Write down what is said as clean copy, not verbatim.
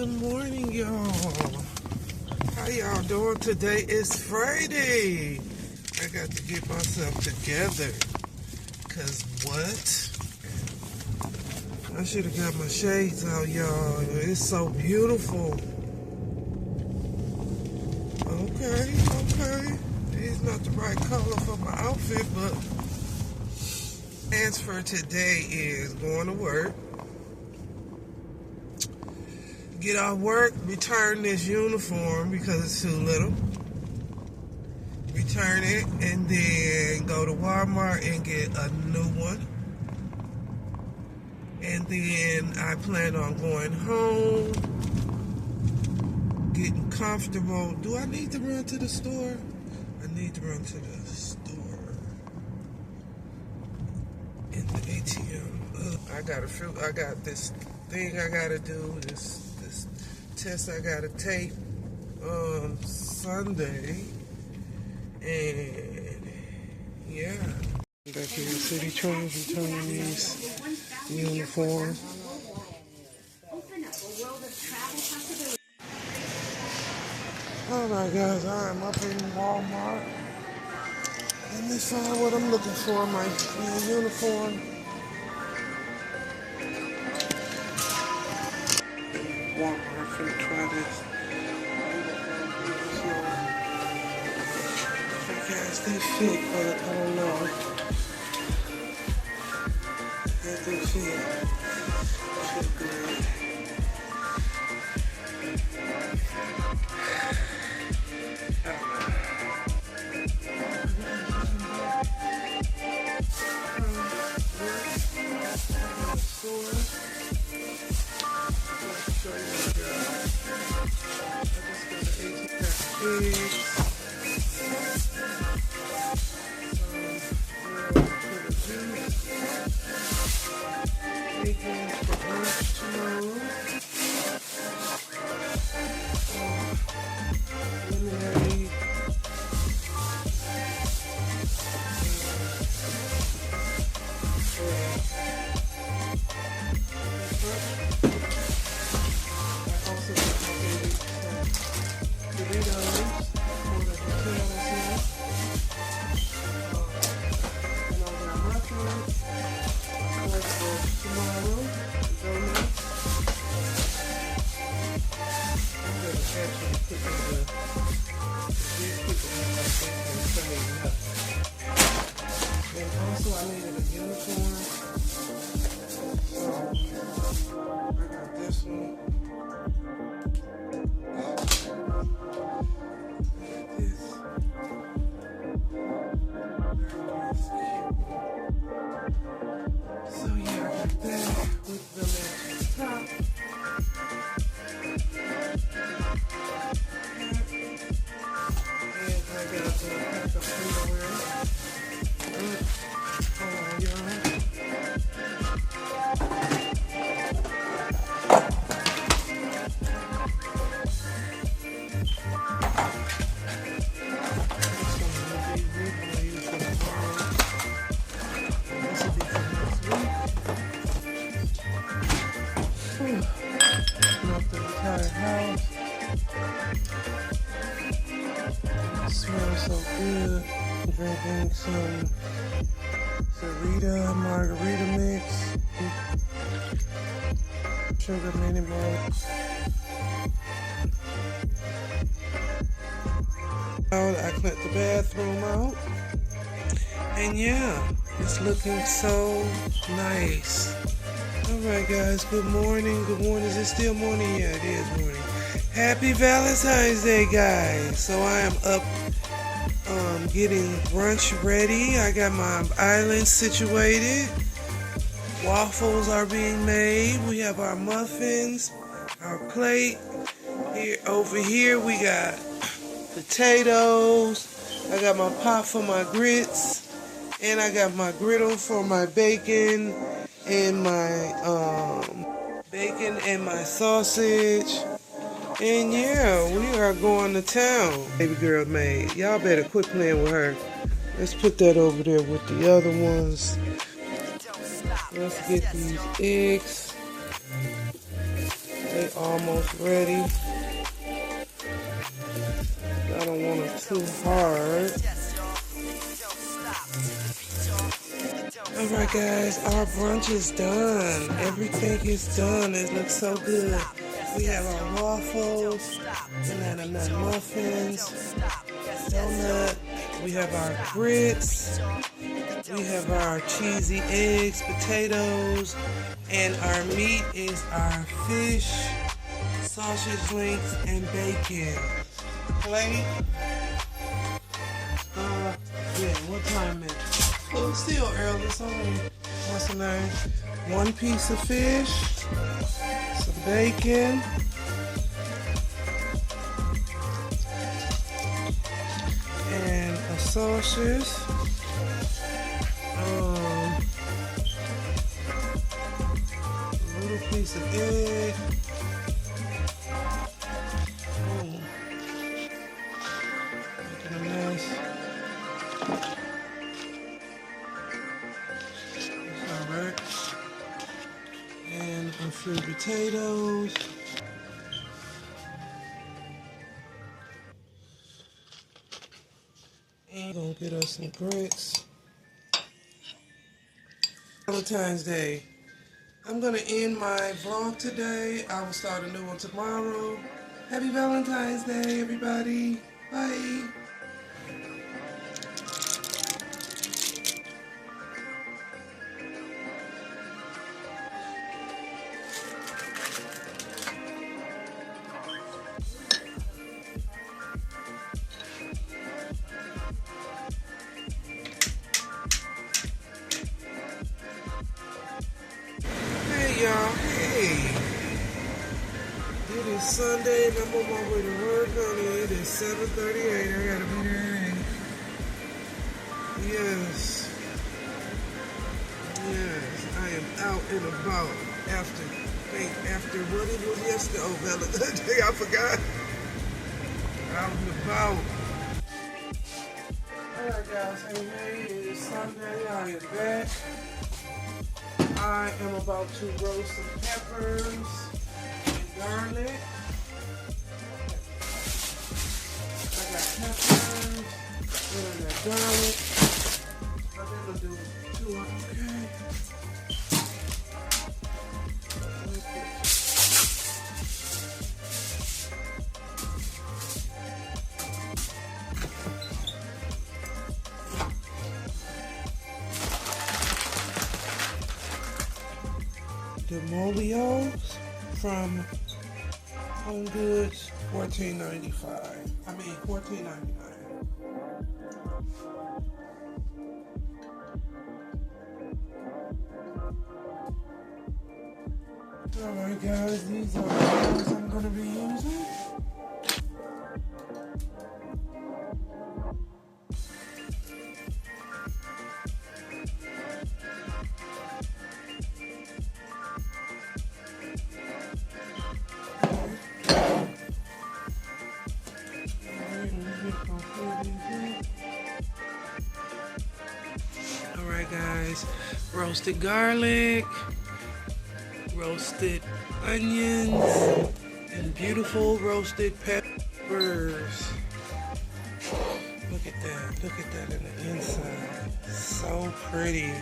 Good morning, y'all. How y'all doing? Today is Friday. I got to get myself together. Cause what? I should have got my shades out, y'all. It's so beautiful. Okay. It's not the right color for my outfit, but plans for today is going to work. Get off work, return this uniform because it's too little. Return it, and then go to Walmart and get a new one. And then I plan on going home, getting comfortable. Do I need to run to the store? I need to run to the store. In the ATM. I got this thing I gotta do, this test I gotta take on Sunday. And yeah. Back here at City Trends, returning these uniforms. Alright guys, I'm up in Walmart. Let me find what I'm looking for, my uniform. Walmart, I'm finna try this. I guess they fit, but I don't know. Yeah, they fit. Fit good. And also I needed a uniform. So I got this one. This. So yeah, I got that with the matching top. And I got the pack of underwear. Hold on, y'all. Smells so good. Drinking some margarita mix, sugar mini bugs. I cleaned the bathroom out, and yeah, it's looking so nice. Alright guys, good morning. Is it still morning? Yeah, it is morning. Happy Valentine's Day, guys. So I am up getting brunch ready. I got my island situated. Waffles are being made. We have our muffins, our plate. Over here we got potatoes. I got my pot for my grits. And I got my griddle for my bacon and my sausage. And yeah, we are going to town. Baby girl made. Y'all better quit playing with her. Let's put that over there with the other ones. Let's get these eggs. they almost ready. I don't want it too hard. Alright guys, our brunch is done. Everything is done. It looks so good. We have our waffles, banana nut muffins, donut. We have our grits. We have our cheesy eggs, potatoes, and our meat is our fish, sausage links, and bacon. Plate. Yeah, what time is it? Well, it's still early. It's only, what's the name? One piece of fish, some bacon, and a sausage. A little piece of egg. Making a mess. Alright. And a few potatoes. And gonna get us some grits. Valentine's Day. I'm gonna end my vlog today. I will start a new one tomorrow. Happy Valentine's Day, everybody. Bye. Hey y'all, hey. It is Sunday and I'm on my way to work, honey. It is 7:38. I gotta be there at 8. Yes. Yes, I am out and about after what it was yesterday. Oh, Valentine's Day, I forgot. Out and about. Alright guys, hey, it is Sunday. I am back. I am about to roast some peppers and garlic. I got peppers, then I got garlic. I'm gonna do 2, okay? The Molios from Home Goods, $14.95. I mean $14.99. Alright guys, these are the ones I'm gonna be using. Alright guys, roasted garlic, roasted onions, and beautiful roasted peppers. Look at that in the inside. So pretty.